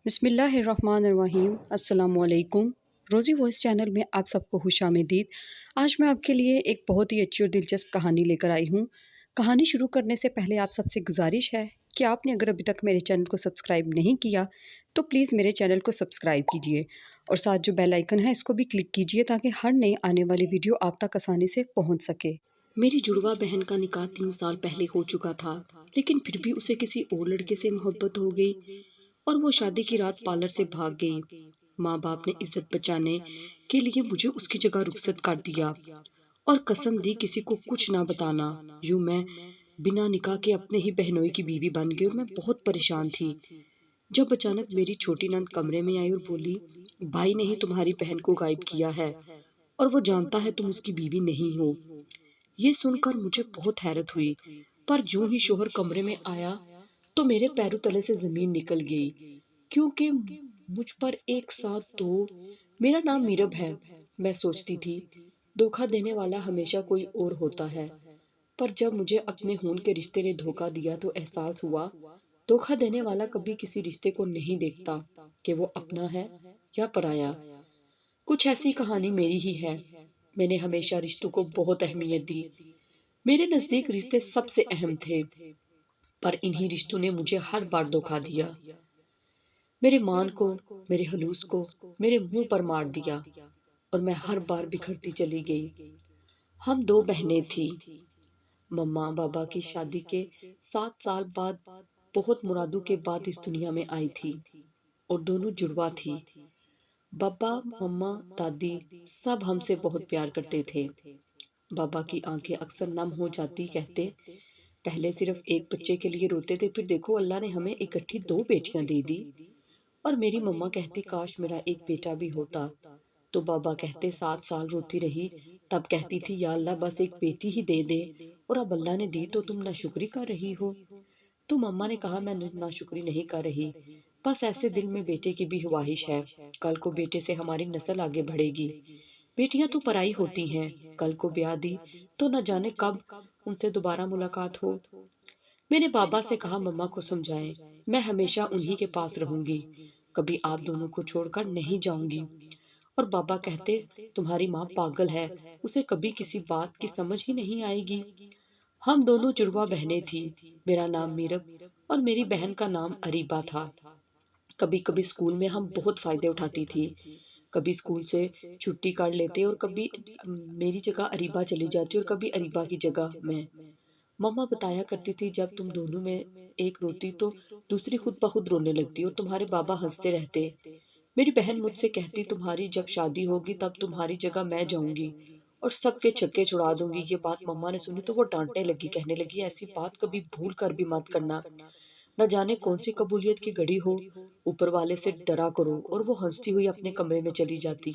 بسم اللہ الرحمن الرحیم۔ السلام علیکم۔ روزی وائس چینل میں آپ سب کو خوش آمدید۔ آج میں آپ کے لیے ایک بہت ہی اچھی اور دلچسپ کہانی لے کر آئی ہوں۔ کہانی شروع کرنے سے پہلے آپ سب سے گزارش ہے کہ آپ نے اگر ابھی تک میرے چینل کو سبسکرائب نہیں کیا تو پلیز میرے چینل کو سبسکرائب کیجیے اور ساتھ جو بیل آئیکن ہے اس کو بھی کلک کیجیے تاکہ ہر نئی آنے والی ویڈیو آپ تک آسانی سے پہنچ سکے۔ میری جڑواں بہن کا نکاح 3 سال پہلے ہو چکا تھا، لیکن پھر بھی اسے کسی اور لڑکے سے محبت ہو گئی اور وہ شادی کی رات پارلر سے بھاگ گئی۔ ماں باپ نے عزت بچانے کے لیے مجھے اس کی جگہ رخصت کر دیا اور قسم دی کسی کو کچھ نہ بتانا۔ یوں میں بنا نکاح کے اپنے ہی بہنوئی کی بیوی بن گئی اور میں بہت پریشان تھی جب اچانک میری چھوٹی نند کمرے میں آئی اور بولی، بھائی نے ہی تمہاری بہن کو غائب کیا ہے اور وہ جانتا ہے تم اس کی بیوی نہیں ہو۔ یہ سن کر مجھے بہت حیرت ہوئی، پر جو ہی شوہر کمرے میں آیا تو میرے پیروں تلے سے زمین نکل گئی، کیونکہ مجھ پر ایک ساتھ تو میرا نام میرب ہے۔ میں سوچتی تھی دھوکہ دینے والا ہمیشہ کوئی اور ہوتا ہے، پر جب مجھے اپنے خون کے رشتے نے دھوکہ دیا تو احساس ہوا دھوکہ دینے والا کبھی کسی رشتے کو نہیں دیکھتا کہ وہ اپنا ہے یا پرایا۔ کچھ ایسی کہانی میری ہی ہے۔ میں نے ہمیشہ رشتوں کو بہت اہمیت دی۔ میرے نزدیک رشتے سب سے اہم تھے، پر انہی رشتوں نے مجھے ہر بار دھوکہ دیا۔ میرے مان کو، میرے خلوص کو میرے منہ پر مار دیا اور میں ہر بار بکھرتی چلی گئی۔ ہم 2 بہنیں تھیں۔ مما بابا کی شادی کے 7 سال بعد بہت مرادوں کے بعد اس دنیا میں آئی تھی اور دونوں جڑواں تھی۔ بابا، مما، دادی سب ہم سے بہت پیار کرتے تھے۔ بابا کی آنکھیں اکثر نم ہو جاتی، کہتے پہلے صرف ایک بچے کے لیے روتے تھے، پھر دیکھو اللہ نے ہمیں اکٹھی 2 بیٹیاں دے دی۔ اور میری مما کہتی کاش میرا ایک بیٹا بھی ہوتا، تو بابا کہتے 7 سال روتی رہی، تب کہتی تھی یا اللہ بس ایک بیٹی ہی دے دے، اور اب اللہ نے دی تو تم ناشکری کر رہی ہو۔ تو مما نے کہا میں ناشکری نہیں کر رہی، بس ایسے دل میں بیٹے کی بھی خواہش ہے، کل کو بیٹے سے ہماری نسل آگے بڑھے گی۔ بیٹیاں تو پرائی ہوتی ہیں، کل کو بیاہ دی تو نہ جانے کب ان سے دوبارہ ملاقات ہو۔ میں نے بابا سے کہا مما کو سمجھائیں، میں ہمیشہ انہی کے پاس رہوں گی، کبھی آپ دونوں کو چھوڑ کر نہیں جاؤں گی۔ اور بابا کہتے تمہاری ماں پاگل ہے، اسے کبھی کسی بات کی سمجھ ہی نہیں آئے گی۔ ہم دونوں جڑواں بہنیں تھیں، میرا نام میرب اور میری بہن کا نام اریبہ تھا۔ کبھی کبھی اسکول میں ہم بہت فائدے اٹھاتی تھی، کبھی اسکول سے چھٹی کر لیتے اور کبھی میری جگہ اریبہ چلی جاتی اور کبھی اریبہ کی جگہ میں۔ مما بتایا کرتی تھی جب تم دونوں میں ایک روتی تو دوسری خود بخود رونے لگتی اور تمہارے بابا ہنستے رہتے۔ میری بہن مجھ سے کہتی تمہاری جب شادی ہوگی تب تمہاری جگہ میں جاؤں گی اور سب کے چھکے چھڑا دوں گی۔ یہ بات مما نے سنی تو وہ ڈانٹنے لگی، کہنے لگی ایسی بات کبھی بھول کر بھی مت کرنا، نہ جانے کون سی قبولیت کی گھڑی ہو، اوپر والے سے ڈرا کرو۔ اور وہ ہنستی ہوئی اپنے کمرے میں چلی جاتی۔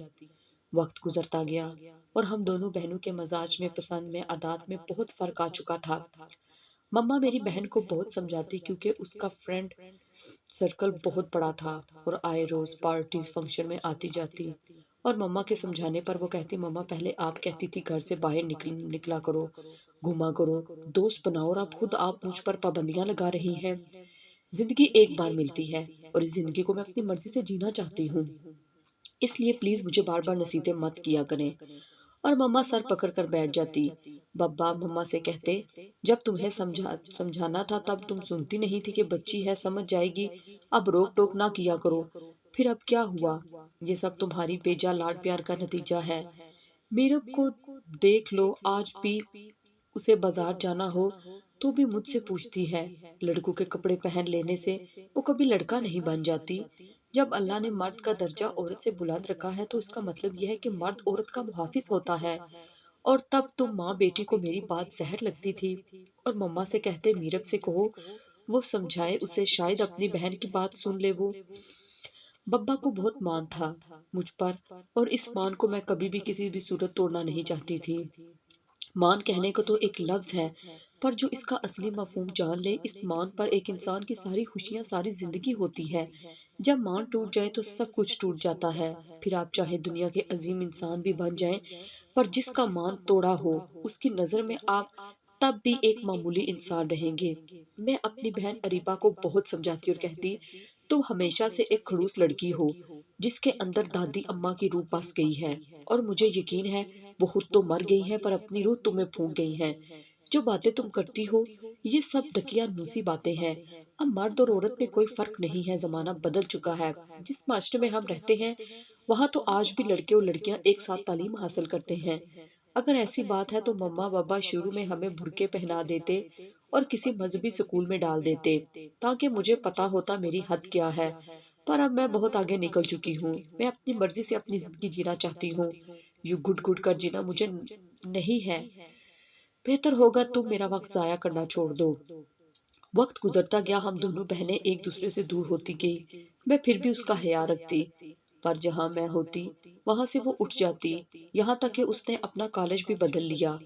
وقت گزرتا گیا اور ہم دونوں بہنوں کے مزاج میں، پسند میں، عادات میں بہت فرق آ چکا تھا۔ مما میری بہن کو بہت سمجھاتی کیونکہ اس کا فرینڈ سرکل بہت بڑا تھا اور آئے روز پارٹیز فنکشن میں آتی جاتی، اور مما کے سمجھانے پر وہ کہتی مما پہلے آپ کہتی تھی گھر سے باہر نکلا کرو، گھوما کرو، دوست بناؤ، اور اب خود آپ مجھ پر پابندیاں لگا رہی ہیں۔ زندگی ایک بار ملتی ہے اور اس زندگی کو میں اپنی مرضی سے جینا چاہتی ہوں، اس لیے پلیز مجھے بار بار نصیحتیں مت کیا کریں۔ اور مما سر پکڑ کر بیٹھ جاتی۔ بابا مما سے کہتے جب تمہیں سمجھانا تھا تب تم سنتی نہیں تھی کہ بچی ہے سمجھ جائے گی، اب روک ٹوک نہ کیا کرو۔ پھر اب کیا ہوا، یہ سب تمہاری بیجا لاڈ پیار کا نتیجہ ہے۔ میرب کو دیکھ لو، آج بھی اسے بازار جانا ہو تو بھی مجھ سے پوچھتی ہے، لڑکوں کے کپڑے پہن لینے سے وہ کبھی لڑکا نہیں بن جاتی۔ جب اللہ نے مرد کا درجہ عورت سے بلند رکھا ہے تو اس کا مطلب یہ ہے کہ مرد عورت کا محافظ ہوتا ہے، اور تب تو ماں بیٹی کو میری بات زہر لگتی تھی۔ اور مما سے کہتے میرب سے کہو وہ سمجھائے اسے، شاید اپنی بہن کی بات سن لے وہ۔ بابا کو بہت مان تھا مجھ پر، اور اس مان کو میں کبھی بھی کسی بھی صورت توڑنا نہیں چاہتی تھی۔ مان کہنے کو تو ایک لفظ ہے، پر جو اس کا اصلی مفہوم جان لے، اس مان پر ایک انسان کی ساری خوشیاں، ساری زندگی ہوتی ہے۔ جب مان ٹوٹ جائے تو سب کچھ ٹوٹ جاتا ہے، پھر آپ چاہے دنیا کے عظیم انسان بھی بن جائیں، پر جس کا مان توڑا ہو اس کی نظر میں آپ تب بھی ایک معمولی انسان رہیں گے۔ میں اپنی بہن اریبہ کو بہت سمجھاتی اور کہتی تم ہمیشہ سے ایک خڑوس لڑکی ہو جس کے اندر دادی اماں کی روح بس گئی ہے، اور مجھے یقین ہے وہ خود تو مر گئی ہے پر اپنی روح تمہیں پھونک گئی ہے۔ جو باتیں تم کرتی ہو یہ سب دقیانوسی باتیں ہیں۔ اب مرد اور عورت میں کوئی فرق نہیں ہے، زمانہ بدل چکا ہے۔ جس معاشرے میں ہم رہتے ہیں وہاں تو آج بھی لڑکے اور لڑکیاں ایک ساتھ تعلیم حاصل کرتے ہیں۔ اگر ایسی بات ہے تو مما بابا شروع میں ہمیں برقعے پہنا دیتے اور کسی مذہبی سکول میں ڈال دیتے تاکہ مجھے پتا ہوتا میری حد کیا ہے۔ پر اب میں بہت آگے نکل چکی ہوں، میں اپنی مرضی سے اپنی زندگی جینا چاہتی ہوں، یوں گھٹ گھٹ کر جینا مجھے نہیں ہے۔ بہتر ہوگا تم میرا وقت ضائع کرنا چھوڑ دو۔ وقت گزرتا گیا، ہم دونوں بہنیں ایک دوسرے سے دور ہوتی گئی۔ میں پھر بھی اس کا خیال رکھتی، پر جہاں میں ہوتی وہاں سے وہ اٹھ جاتی، یہاں تک کہ اس نے اپنا کالج بھی بدل لیا۔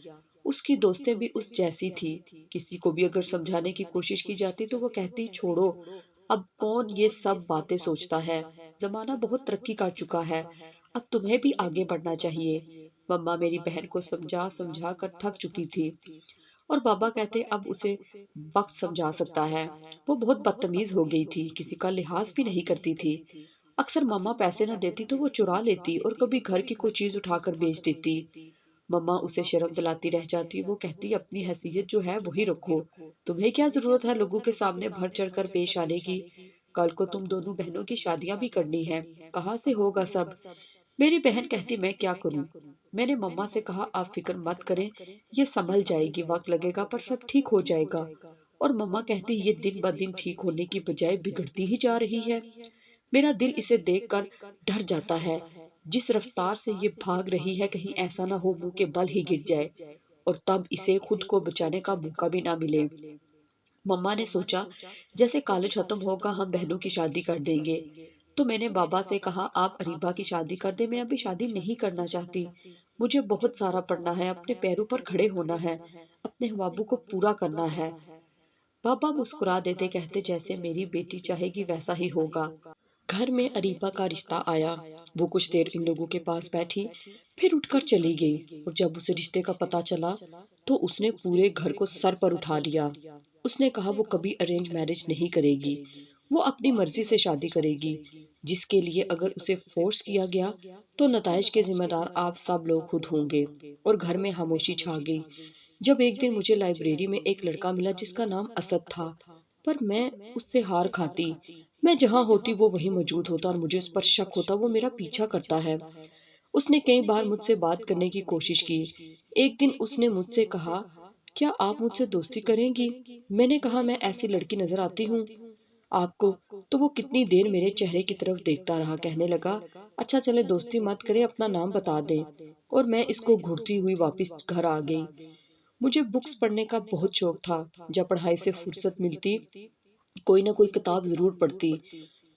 اس کی دوستیں بھی اس جیسی تھی، کسی کو بھی اگر سمجھانے کی کوشش کی جاتی تو وہ کہتی چھوڑو، اب کون یہ سب باتیں سوچتا ہے، زمانہ بہت ترقی کر چکا ہے، اب تمہیں بھی آگے بڑھنا چاہیے۔ مما میری بہن کو سمجھا سمجھا کر تھک چکی تھی، اور بابا کہتے اب اسے وقت سمجھا سکتا ہے۔ وہ بہت بدتمیز ہو گئی تھی، کسی کا لحاظ بھی نہیں کرتی تھی۔ اکثر ماما پیسے نہ دیتی تو وہ چرا لیتی اور کبھی گھر کی کوئی چیز اٹھا کر بیچ دیتی۔ مما اسے شرم دلاتی رہ جاتی، وہ کہتی اپنی حیثیت جو ہے وہی رکھو، تمہیں کیا ضرورت ہے لوگوں کے سامنے بڑھ چڑھ کر پیش آنے کی، کل کو تم دونوں بہنوں کی شادیاں بھی کرنی ہیں، کہاں سے ہوگا سب۔ میری بہن کہتی میں کیا کروں۔ میں نے مما سے کہا آپ فکر مت کریں، یہ سنبھل جائے گی، وقت لگے گا پر سب ٹھیک ہو جائے گا۔ اور مما کہتی یہ دن بہ دن ٹھیک ہونے کی بجائے بگڑتی ہی جا رہی ہے۔ میرا دل اسے دیکھ کر ڈر جاتا ہے، جس رفتار سے یہ بھاگ رہی ہے کہیں ایسا نہ ہو منہ کے بل ہی گر جائے اور تب اسے خود کو بچانے کا موقع بھی نہ ملے۔ مما نے سوچا جیسے کالج ختم ہوگا ہم بہنوں کی شادی کر دیں گے، تو میں نے بابا سے کہا آپ اریبہ کی شادی کر دیں، میں ابھی شادی نہیں کرنا چاہتی، مجھے بہت سارا پڑھنا ہے، اپنے پیروں پر کھڑے ہونا ہے، اپنے خوابوں کو پورا کرنا ہے۔ بابا مسکرا دیتے، کہتے جیسے میری بیٹی چاہے گی ویسا ہی ہوگا۔ گھر میں اریبہ کا رشتہ آیا، وہ کچھ دیر ان لوگوں کے پاس بیٹھی پھر اٹھ کر چلی گئی، اور جب اسے رشتے کا پتہ چلا تو اس نے پورے گھر کو سر پر اٹھا لیا۔ اس نے کہا وہ کبھی ارینج میرج نہیں کرے گی، وہ اپنی مرضی سے شادی کرے گی، جس کے لیے اگر اسے فورس کیا گیا تو نتائج کے ذمہ دار آپ سب لوگ خود ہوں گے۔ اور گھر میں خاموشی چھا گئی۔ جب ایک دن مجھے لائبریری میں ایک لڑکا ملا جس کا نام اسد تھا، پر میں اس سے ہار کھاتی، میں جہاں ہوتی وہ وہیں موجود ہوتا اور مجھے اس پر شک ہوتا وہ میرا پیچھا کرتا ہے۔ اس نے کئی بار مجھ سے بات کرنے کی کوشش کی۔ ایک دن اس نے مجھ سے کہا کیا آپ مجھ سے دوستی کریں گی؟ میں نے کہا میں ایسی لڑکی نظر آتی ہوں آپ کو؟ تو وہ کتنی دیر میرے چہرے کی طرف دیکھتا رہا، کہنے لگا اچھا چلے دوستی مت کرے، اپنا نام بتا دیں۔ اور میں اس کو گھورتی ہوئی واپس گھر آ گئی۔ مجھے بکس پڑھنے کا بہت شوق تھا، جب پڑھائی سے فرصت ملتی کوئی نہ کوئی کتاب ضرور پڑھتی۔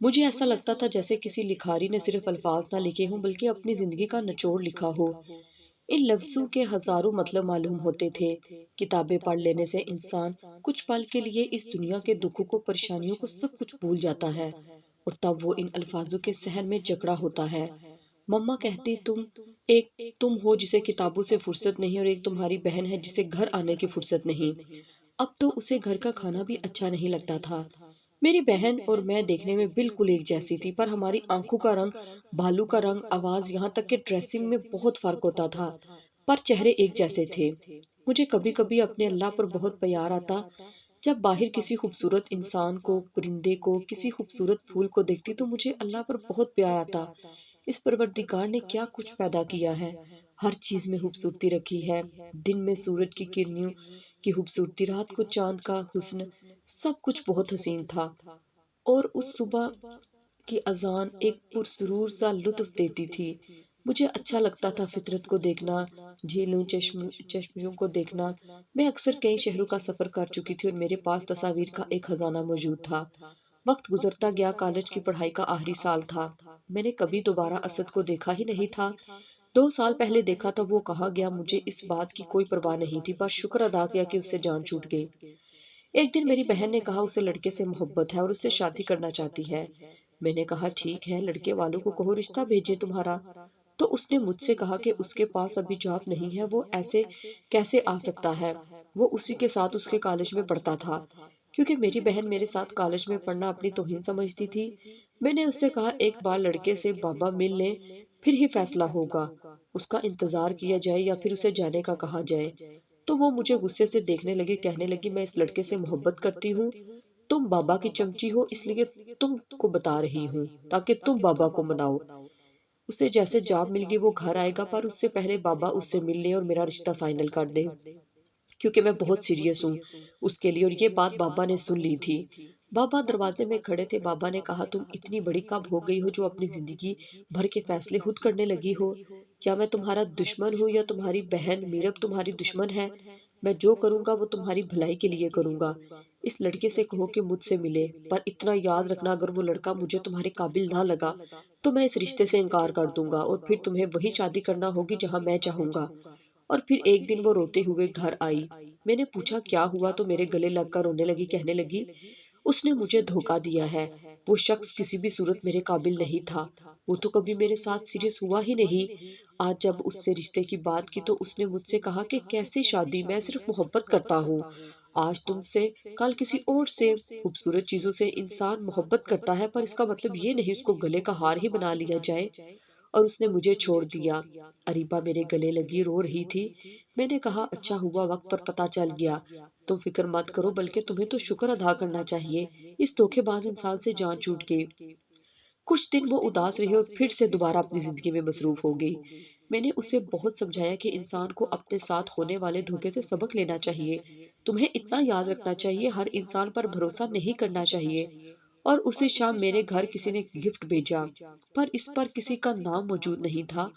مجھے ایسا لگتا تھا جیسے کسی لکھاری نے صرف الفاظ نہ لکھے ہوں بلکہ اپنی زندگی کا نچوڑ لکھا ہو۔ ان لفظوں کے ہزاروں مطلب معلوم ہوتے تھے۔ کتابیں پڑھ لینے سے انسان کچھ پل کے لیے اس دنیا کے دکھوں کو، پریشانیوں کو، سب کچھ بھول جاتا ہے، اور تب وہ ان الفاظوں کے سحر میں جکڑا ہوتا ہے۔ مما کہتی ایک تم ہو جسے کتابوں سے فرصت نہیں، اور ایک تمہاری بہن ہے جسے گھر آنے کی فرصت نہیں۔ اب تو اسے گھر کا کھانا بھی اچھا نہیں لگتا تھا۔ میری بہن اور میں دیکھنے میں بالکل ایک جیسی تھی، پر ہماری آنکھوں کا رنگ، بالوں کا رنگ، آواز، یہاں تک کہ ڈریسنگ میں بہت فرق ہوتا تھا، پر چہرے ایک جیسے تھے۔ مجھے کبھی کبھی اپنے اللہ پر بہت پیار آتا، جب باہر کسی خوبصورت انسان کو، پرندے کو، کسی خوبصورت پھول کو دیکھتی تو مجھے اللہ پر بہت پیار آتا۔ اس پروردگار نے کیا کچھ پیدا کیا ہے، ہر چیز میں خوبصورتی رکھی ہے، دن میں سورج کی کرنوں کی خوبصورتی، رات کو چاند کا حسن، سب کچھ بہت حسین تھا۔ اور اس صبح کی اذان ایک پرسرور سا لطف دیتی تھی۔ مجھے اچھا لگتا تھا فطرت کو دیکھنا، جھیلوں، چشموں کو دیکھنا۔ میں اکثر کئی شہروں کا سفر کر چکی تھی اور میرے پاس تصاویر کا ایک خزانہ موجود تھا۔ وقت گزرتا گیا، کالج کی پڑھائی کا آخری سال تھا۔ میں نے کبھی دوبارہ اسد کو دیکھا ہی نہیں تھا۔ 2 سال پہلے دیکھا تو وہ کہا گیا، مجھے اس بات کی کوئی پرواہ نہیں تھی، پر شکر ادا کیا کہ اس سے جان چھوٹ گئی۔ ایک دن میری بہن نے کہا اسے لڑکے سے محبت ہے اور اس سے شادی کرنا چاہتی ہے۔ میں نے کہا ٹھیک ہے، لڑکے والوں کو کہو رشتہ بھیجے تمہارا۔ تو اس نے مجھ سے کہا کہ اس کے پاس ابھی جاب نہیں ہے، وہ ایسے کیسے آ سکتا ہے، وہ اسی کے ساتھ اس کے کالج میں پڑھتا تھا۔ کیونکہ میری بہن میرے ساتھ کالج میں پڑھنا اپنی توہین سمجھتی تھی۔ میں نے اس سے کہا ایک بار لڑکے سے بابا مل لیں، پھر ہی فیصلہ ہوگا، اس کا انتظار کیا جائے یا پھر اسے جانے کا کہا جائے۔ تو وہ مجھے غصے سے دیکھنے لگی، کہنے لگی میں اس لڑکے سے محبت کرتی ہوں، تم بابا کی چمچی ہو اس لیے تم کو بتا رہی ہوں تاکہ تم بابا کو مناؤ۔ اسے جیسے جاب مل گئی وہ گھر آئے گا، پر اس سے پہلے بابا اس سے مل لے اور میرا رشتہ فائنل کر دے، کیونکہ میں بہت سیریس ہوں اس کے لیے۔ اور یہ بات بابا نے سن لی تھی۔ بابا دروازے میں کھڑے تھے۔ بابا نے کہا تم اتنی بڑی کب ہو گئی ہو جو اپنی زندگی بھر کے فیصلے خود کرنے لگی ہو؟ کیا میں تمہارا دشمن ہوں یا تمہاری بہن میرب تمہاری دشمن ہے؟ میں جو کروں گا وہ تمہاری بھلائی کے لیے کروں گا۔ اس لڑکے سے کہو کہ مجھ سے ملے، پر اتنا یاد رکھنا اگر وہ لڑکا مجھے تمہارے قابل نہ لگا تو میں اس رشتے سے انکار کر دوں گا، اور پھر تمہیں وہی شادی کرنا ہوگی جہاں میں چاہوں گا۔ اور پھر ایک دن وہ روتے ہوئے گھر آئی۔ میں نے پوچھا کیا ہوا تو میرے گلے لگ کر رونے لگی، کہنے لگی اس نے مجھے دھوکا دیا ہے، وہ شخص کسی بھی صورت میرے قابل نہیں تھا، وہ تو کبھی میرے ساتھ سیریس ہوا ہی نہیں۔ آج جب اس سے رشتے کی بات کی تو اس نے مجھ سے کہا کہ کیسے شادی، میں صرف محبت کرتا ہوں۔ آج تم سے، کل کسی اور سے۔ خوبصورت چیزوں سے انسان محبت کرتا ہے، پر اس کا مطلب یہ نہیں اس کو گلے کا ہار ہی بنا لیا جائے۔ اور اس نے مجھے چھوڑ دیا۔ اریبہ میرے گلے لگی رو رہی تھی۔ میں نے کہا اچھا ہوا وقت پر پتہ چل گیا، تم فکر مت کرو، بلکہ تمہیں تو شکر ادا کرنا چاہیے، اس دھوکے باز انسان سے جان چھوٹ گئی۔ کچھ دن وہ اداس رہی اور پھر سے دوبارہ اپنی زندگی میں مصروف ہو گئی۔ میں نے اسے بہت سمجھایا کہ انسان کو اپنے ساتھ ہونے والے دھوکے سے سبق لینا چاہیے، تمہیں اتنا یاد رکھنا چاہیے ہر انسان پر بھروسہ نہیں کرنا چاہیے۔ اور اسی شام میرے گھر کسی نے گفٹ بھیجا، پر اس پر کسی کا نام موجود نہیں تھا،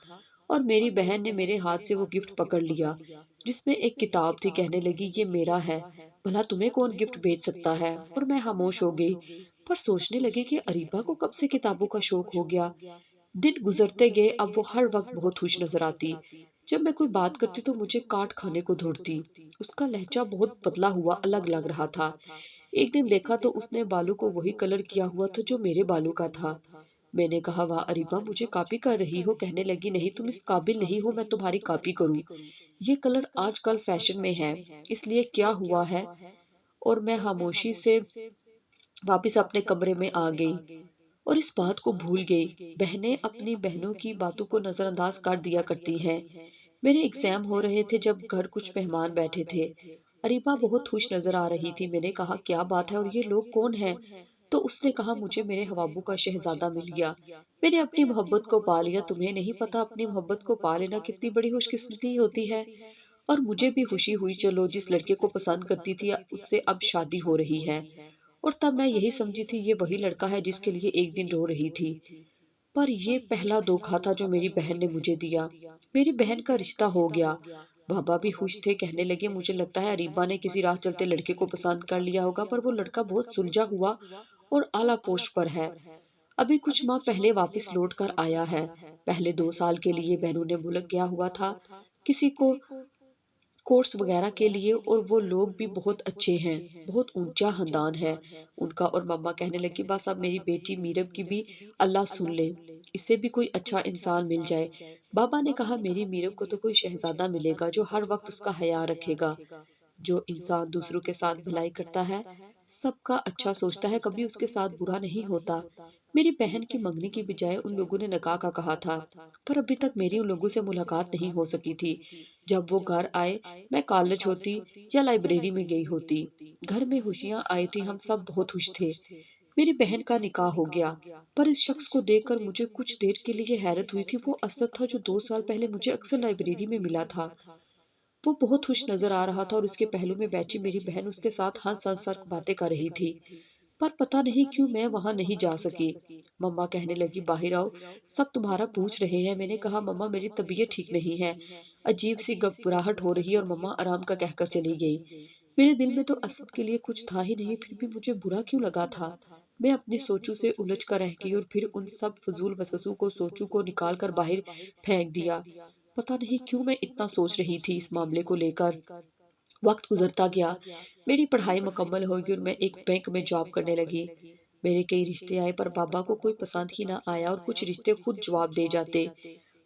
اور میری بہن نے میرے ہاتھ سے وہ گفٹ پکڑ لیا جس میں ایک کتاب تھی، کہنے لگی یہ میرا ہے، بھلا تمہیں کون گفٹ بھیج سکتا ہے؟ اور میں خاموش ہو گئی، پر سوچنے لگے کہ اریبہ کو کب سے کتابوں کا شوق ہو گیا۔ دن گزرتے گئے، اب وہ ہر وقت بہت خوش نظر آتی۔ جب میں کوئی بات کرتی تو مجھے کاٹ کھانے کو دھوڑتی۔ اس کا لہجہ بہت بدلا ہوا الگ لگ رہا تھا۔ ایک دن دیکھا تو اس نے بالوں کو وہی کلر کیا ہوا تھا جو میرے بالوں کا تھا۔ میں نے کہا واہ اریبہ مجھے کاپی کر رہی ہو؟ کہنے لگی نہیں، تم اس قابل نہیں ہو میں تمہاری کاپی کروں، یہ کلر آج کل فیشن میں ہے، اس لیے کیا ہوا ہے؟ اور میں خاموشی سے واپس اپنے کمرے میں آ گئی اور اس بات کو بھول گئی۔ بہنیں اپنی بہنوں کی باتوں کو نظر انداز کر دیا کرتی ہیں۔ میرے ایگزام ہو رہے تھے جب گھر کچھ مہمان بیٹھے تھے۔ اریبہ بہت خوش نظر آ رہی تھی۔ میں نے کہا کیا بات ہے اور یہ لوگ کون ہیں؟ تو اس نے کہا مجھے میرے حوابوں کا شہزادہ مل گیا، میں نے اپنی محبت کو پا لیا۔ تمہیں نہیں پتا اپنی محبت کو پا لینا کتنی بڑی خوش قسمتی ہوتی ہے۔ اور مجھے بھی خوشی ہوئی، چلو جس لڑکے کو پسند کرتی تھی اس سے اب شادی ہو رہی ہے۔ اور تب میں یہی سمجھی تھی یہ وہی لڑکا ہے جس کے لیے ایک دن رو رہی تھی، پر یہ پہلا دھوکا تھا جو میری بہن نے مجھے دیا۔ میری بہن کا رشتہ ہو گیا۔ بابا بھی خوش تھے، کہنے لگے مجھے لگتا ہے اریبہ نے کسی راہ چلتے لڑکے کو پسند کر لیا ہوگا، پر وہ لڑکا بہت سلجھا ہوا اور اعلیٰ پوسٹ پر ہے، ابھی کچھ ماہ پہلے واپس لوٹ کر آیا ہے۔ پہلے 2 سال کے لیے بیرون ملک گیا ہوا تھا کسی کو کورس وغیرہ کے لیے، اور وہ لوگ بھی بہت اچھے ہیں، بہت اونچا خاندان ہے ان کا۔ اور ماما کہنے لگی بس اب میری بیٹی میرب کی بھی اللہ سن لے، اسے بھی کوئی اچھا انسان مل جائے۔ بابا نے کہا میری میرب کو تو کوئی شہزادہ ملے گا جو ہر وقت اس کا حیا رکھے گا۔ جو انسان دوسروں کے ساتھ بھلائی کرتا ہے، سب کا اچھا سوچتا ہے، کبھی اس کے ساتھ برا نہیں ہوتا۔ میری بہن کی منگنی کی بجائے ان لوگوں نے نکاح کا کہا تھا، پر ابھی تک میری ان لوگوں سے ملاقات نہیں ہو سکی تھی۔ جب وہ گھر آئے میں کالج ہوتی یا لائبریری میں گئی ہوتی۔ گھر میں خوشیاں آئی تھی، ہم سب بہت خوش تھے۔ میری بہن کا نکاح ہو گیا، پر اس شخص کو دیکھ کر مجھے کچھ دیر کے لیے حیرت ہوئی تھی۔ وہ اسد تھا جو 2 سال پہلے مجھے اکثر لائبریری میں ملا تھا۔ وہ بہت خوش نظر آ رہا تھا اور اس کے پہلو میں بیٹھی میری بہن اس کے ساتھ ہنس ہنس کر باتیں کر رہی تھی، پر پتہ نہیں کیوں میں وہاں نہیں جا سکی۔ مما کہنے لگی باہر آؤ، سب تمہارا پوچھ رہے ہیں۔ میں نے کہا مما میری طبیعت ٹھیک نہیں ہے، عجیب سی گھبراہٹ ہو رہی ہے، اور مما آرام کا کہہ کر چلی گئی۔ میرے دل میں تو اسد کے لیے کچھ تھا ہی نہیں، پھر بھی مجھے برا کیوں لگا تھا؟ میں اپنی سوچوں سے الجھ کر رہ گئی اور پھر ان سب فضول وسوسوں کو سوچوں کو نکال کر باہر پھینک دیا۔ پتہ نہیں کیوں میں اتنا سوچ رہی تھی اس معاملے کو لے کر۔ وقت گزرتا گیا، میری پڑھائی مکمل ہوگی اور میں ایک بینک میں جاب کرنے لگی۔ میرے کئی رشتے آئے پر بابا کو کوئی پسند ہی نہ آیا، اور کچھ رشتے خود جواب دے جاتے۔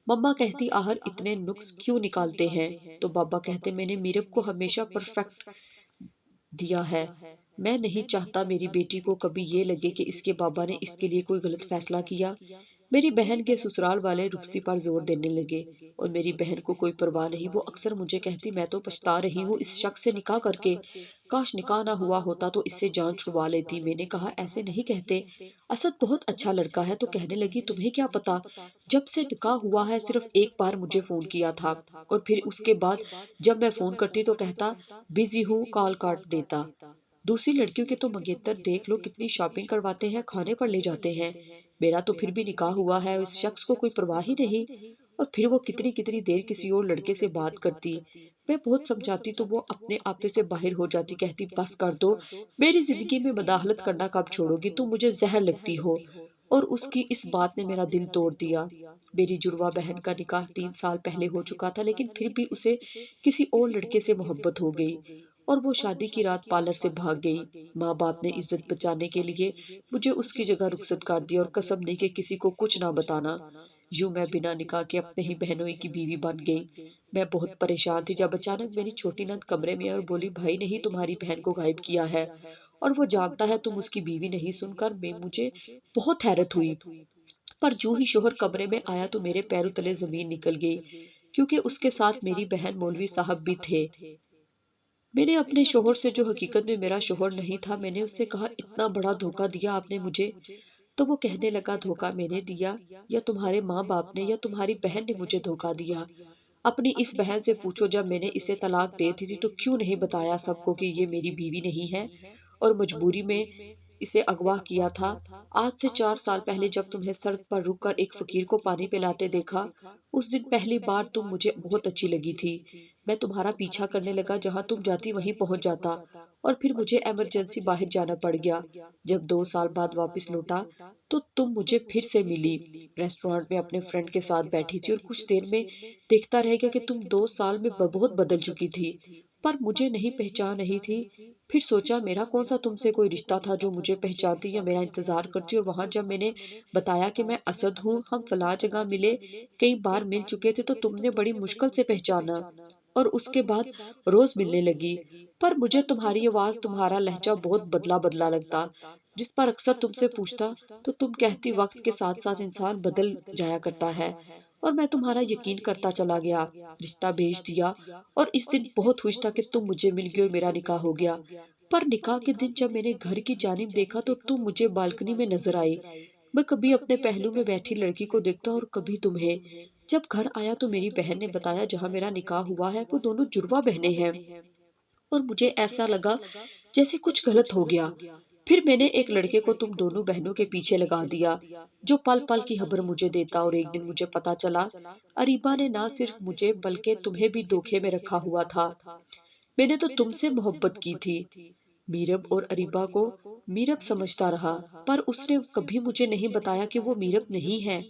مما کہتی آخر اتنے نقص کیوں نکالتے ہیں؟ تو بابا کہتے میں نے میرب کو ہمیشہ پرفیکٹ دیا ہے، میں نہیں چاہتا میری بیٹی کو کبھی یہ لگے کہ اس کے بابا نے اس کے لیے کوئی غلط فیصلہ کیا۔ میری بہن کے سسرال والے رخصتی پر زور دینے لگے اور میری بہن کو کوئی پرواہ نہیں۔ وہ اکثر مجھے کہتی میں تو پچھتا رہی ہوں اس شخص سے نکاح کر کے، کاش نکاح نہ ہوا ہوتا تو اس سے جان چھڑوا لیتی۔ میں نے کہا ایسے نہیں کہتے، اسد بہت اچھا لڑکا ہے۔ تو کہنے لگی تمہیں کیا پتا، جب سے نکاح ہوا ہے صرف ایک بار مجھے فون کیا تھا اور پھر اس کے بعد جب میں فون کرتی تو کہتا بزی ہوں، کال کاٹ دیتا۔ دوسری لڑکیوں کے تو منگیتر دیکھ لو کتنی شاپنگ کرواتے ہیں، کھانے پر لے جاتے ہیں، میرا تو پھر بھی نکاح ہوا ہے، اس شخص کو کوئی پرواہ ہی نہیں۔ اور پھر وہ کتنی کتنی دیر کسی اور لڑکے سے بات کرتی، میں بہت سمجھاتی تو وہ اپنے آپے سے باہر ہو جاتی، کہتی بس کر دو، میری زندگی میں مداخلت کرنا کب چھوڑو گی، تم مجھے زہر لگتی ہو۔ اور اس کی اس بات نے میرا دل توڑ دیا۔ میری جڑوا بہن کا نکاح 3 سال پہلے ہو چکا تھا، لیکن پھر بھی اسے کسی اور لڑکے سے محبت ہو گئی اور وہ شادی کی رات پارلر سے بھاگ گئی۔ ماں باپ نے عزت بچانے کے لیے مجھے اس کی جگہ رخصت کر دیا اور قسم نہیں کہ کسی کو کچھ نہ بتانا۔ یوں میں بنا نکاح کے اپنے ہی بہنوں کی بیوی بن گئی۔ میں بہت پریشان تھی جب اچانک میری چھوٹی نند کمرے میں اور بولی بھائی نہیں تمہاری بہن کو غائب کیا ہے اور وہ جانتا ہے تم اس کی بیوی نہیں۔ سن کر میں مجھے بہت حیرت ہوئی، پر جو ہی شوہر کمرے میں آیا تو میرے پیروں تلے زمین نکل گئی، کیونکہ اس کے ساتھ میری بہن مولوی صاحب بھی تھے۔ میں نے اپنے شوہر سے، جو حقیقت میں میرا شوہر نہیں تھا، میں نے اس سے کہا اتنا بڑا دھوکہ دیا آپ نے مجھے؟ تو وہ کہنے لگا دھوکہ میں نے دیا یا تمہارے ماں باپ نے یا تمہاری بہن نے مجھے دھوکہ دیا؟ اپنی اس بہن سے پوچھو، جب میں نے اسے طلاق دے دی تھی تو کیوں نہیں بتایا سب کو کہ یہ میری بیوی نہیں ہے اور مجبوری میں اسے اغوا کیا تھا؟ آج سے 4 سال پہلے جب تمہیں سڑک پر رک کر ایک فقیر کو پانی پلاتے دیکھا، اس دن پہلی بار تم مجھے بہت اچھی لگی تھی۔ میں تمہارا پیچھا کرنے لگا، جہاں تم جاتی وہیں پہنچ جاتا، اور پھر مجھے ایمرجنسی باہر جانا پڑ گیا۔ جب 2 سال بعد واپس لوٹا تو تم مجھے پھر سے ملی، ریسٹورانٹ میں اپنے فرینڈ کے ساتھ بیٹھی تھی، اور کچھ دیر میں دیکھتا رہ گیا کہ تم 2 سال میں بہت بدل چکی تھی، پر مجھے نہیں پہچان رہی تھی۔ پھر سوچا میرا کون سا تم سے کوئی رشتہ تھا جو مجھے پہچانتی یا میرا انتظار کرتی، اور وہاں جب میں نے بتایا کہ میں اسد ہوں، ہم فلاں جگہ ملے، کئی بار مل چکے تھے، تو تم نے بڑی مشکل سے پہچانا اور اس کے بعد روز ملنے لگی۔ پر مجھے تمہاری آواز، تمہارا لہجہ بہت بدلا بدلا لگتا، جس پر اکثر تم سے پوچھتا تو تم کہتی وقت کے ساتھ ساتھ انسان بدل جایا کرتا ہے، اور میں تمہارا یقین کرتا چلا گیا، رشتہ بھیج دیا، اور اس دن بہت خوش تھا کہ تم مجھے مل گئی اور میرا نکاح ہو گیا۔ پر نکاح کے دن جب میں نے گھر کی جانب دیکھا تو تم مجھے بالکنی میں نظر آئی۔ میں کبھی اپنے پہلو میں بیٹھی لڑکی کو دیکھتا اور کبھی تمہیں۔ جب گھر آیا تو میری بہن نے بتایا جہاں میرا نکاح ہوا ہے وہ دونوں جڑواں بہنیں ہیں، اور مجھے ایسا لگا جیسے کچھ غلط ہو گیا۔ پھر میں نے ایک لڑکے کو تم دونوں بہنوں کے پیچھے لگا دیا، جو پل پل کی خبر مجھے دیتا، اور ایک دن مجھے پتا چلا اریبا نے نہ صرف مجھے بلکہ تمہیں بھی دھوکے میں رکھا ہوا تھا۔ میں نے تو تم سے محبت کی تھی۔ میرب اور اریبا کو میرب سمجھتا رہا، پر اس نے کبھی مجھے نہیں بتایا کہ وہ میرب نہیں ہے۔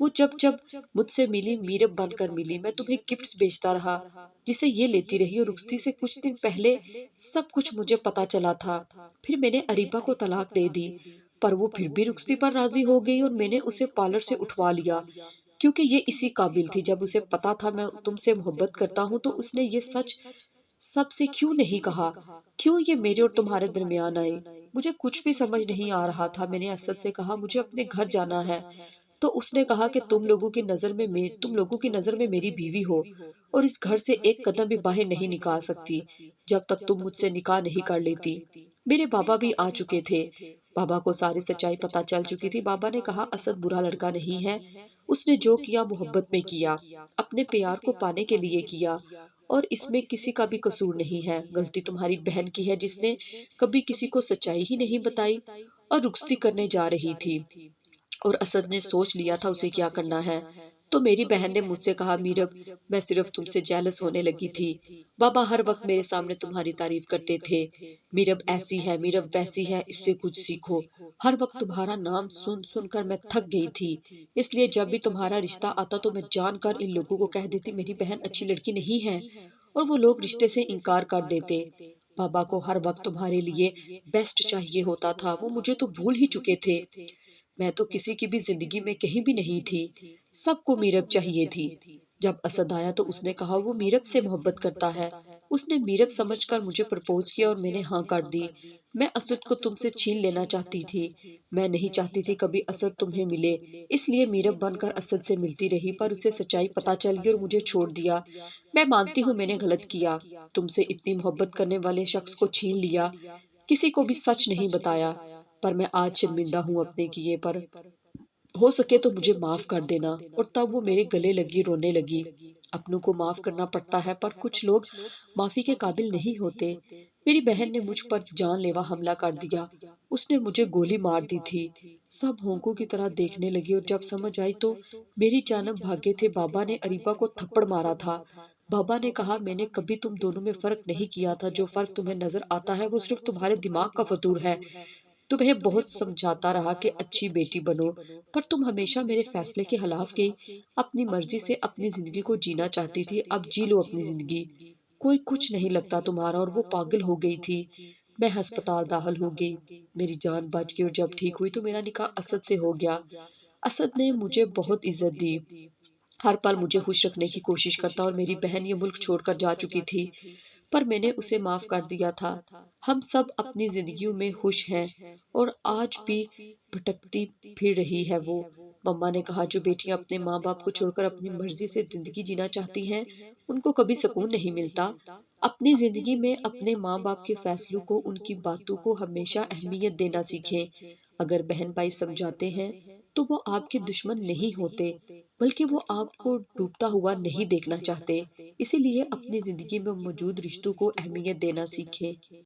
وہ جب جب مجھ سے ملی میرب بن کر ملی۔ میں تمہیں گفٹس بیچتا رہا جسے یہ لیتی رہی، اور رخصتی سے کچھ دن پہلے سب کچھ مجھے پتا چلا تھا۔ پھر میں نے اریبا کو طلاق دے دی، پر وہ پھر بھی رخصتی پر راضی ہو گئی، اور میں نے اسے پارلر سے اٹھوا لیا کیونکہ یہ اسی قابل تھی۔ جب اسے پتا تھا میں تم سے محبت کرتا ہوں تو اس نے یہ سچ سب سے کیوں نہیں کہا؟ کیوں یہ میرے اور تمہارے درمیان آئی؟ مجھے کچھ بھی سمجھ نہیں آ رہا تھا۔ میں نے اسد سے کہا مجھے اپنے گھر جانا ہے، تو اس نے کہا کہ تم لوگوں کی نظر میں میری بیوی ہو اور اس گھر سے ایک قدم بھی باہر نہیں نکال سکتی جب تک تم مجھ سے نکاح نہیں کر لیتی۔ میرے بابا بھی آ چکے تھے، بابا کو ساری سچائی پتہ چل چکی تھی۔ بابا نے کہا اسد برا لڑکا نہیں ہے، اس نے جو کیا محبت میں کیا، اپنے پیار کو پانے کے لیے کیا، اور اس میں کسی کا بھی قصور نہیں ہے۔ غلطی تمہاری بہن کی ہے جس نے کبھی کسی کو سچائی ہی نہیں بتائی اور رخصتی کرنے جا رہی تھی، اور اسد نے سوچ لیا تھا اسے کیا کرنا ہے۔ تو میری بہن نے مجھ سے کہا میرب میں صرف تم سے جیلس ہونے لگی تھی، بابا ہر وقت میرے سامنے تمہاری تعریف کرتے تھے، میرب ایسی ہے، میرب ویسی ہے، اس سے کچھ سیکھو۔ ہر وقت تمہارا نام سن سن کر میں تھک گئی تھی، اس لیے جب بھی تمہارا رشتہ آتا تو میں جان کر ان لوگوں کو کہہ دیتی میری بہن اچھی لڑکی نہیں ہے، اور وہ لوگ رشتے سے انکار کر دیتے۔ بابا کو ہر وقت تمہارے لیے بیسٹ چاہیے ہوتا تھا، وہ مجھے تو بھول ہی چکے تھے۔ میں تو کسی کی بھی زندگی میں کہیں بھی نہیں تھی، سب کو میرب چاہیے تھی۔ جب اسد آیا تو اس نے کہا وہ میرب سے محبت کرتا ہے، اس نے میرب سمجھ کر مجھے پرپوز کیا اور میں نے ہاں کر دی۔ میں اسد کو تم سے چھین لینا چاہتی تھی۔ میں نہیں چاہتی تھی کبھی اسد تمہیں ملے، اس لیے میرب بن کر اسد سے ملتی رہی، پر اسے سچائی پتہ چل گئی اور مجھے چھوڑ دیا۔ میں مانتی ہوں میں نے غلط کیا، تم سے اتنی محبت کرنے والے شخص کو چھین لیا، کسی کو بھی سچ نہیں بتایا، پر میں آج شرمندہ ہوں اپنے کیے پر۔ ہو سکے تو مجھے معاف کر دینا۔ اور تب وہ میرے گلے لگی، رونے لگی۔ اپنوں کو معاف کرنا پڑتا ہے پر کچھ لوگ معافی کے قابل نہیں ہوتے۔ میری بہن نے مجھ پر جان لیوا حملہ کر دیا، اس نے مجھے گولی مار دی تھی۔ سب ہونکوں کی طرح دیکھنے لگے اور جب سمجھ آئی تو میری جانب بھاگے تھے۔ بابا نے اریبہ کو تھپڑ مارا تھا۔ بابا نے کہا میں نے کبھی تم دونوں میں فرق نہیں کیا تھا، جو فرق تمہیں نظر آتا ہے وہ صرف تمہارے دماغ کا فطور ہے۔ تمہیں بہت سمجھاتا رہا کہ اچھی بیٹی بنو، پر تم ہمیشہ میرے فیصلے کے خلاف گئی، اپنی مرضی سے اپنی زندگی کو جینا چاہتی تھی۔ اب جی لو اپنی زندگی، کوئی کچھ نہیں لگتا تمہارا۔ اور وہ پاگل ہو گئی تھی۔ میں ہسپتال داخل ہو گئی، میری جان بچ گئی اور جب ٹھیک ہوئی تو میرا نکاح اسد سے ہو گیا۔ اسد نے مجھے بہت عزت دی، ہر پل مجھے خوش رکھنے کی کوشش کرتا، اور میری بہن یہ ملک چھوڑ کر جا چکی تھی پر میں نے اسے معاف کر دیا تھا۔ ہم سب اپنی زندگیوں میں خوش ہیں اور آج بھی بھٹکتی پھر رہی ہے وہ۔ مما نے کہا جو بیٹیاں اپنے ماں باپ کو چھوڑ کر اپنی مرضی سے زندگی جینا چاہتی ہیں ان کو کبھی سکون نہیں ملتا۔ اپنی زندگی میں اپنے ماں باپ کے فیصلوں کو، ان کی باتوں کو ہمیشہ اہمیت دینا سیکھیں۔ اگر بہن بھائی سمجھاتے ہیں تو وہ آپ کے دشمن نہیں ہوتے، بلکہ وہ آپ کو ڈوبتا ہوا نہیں دیکھنا چاہتے۔ اسی لیے اپنی زندگی میں موجود رشتوں کو اہمیت دینا سیکھیں۔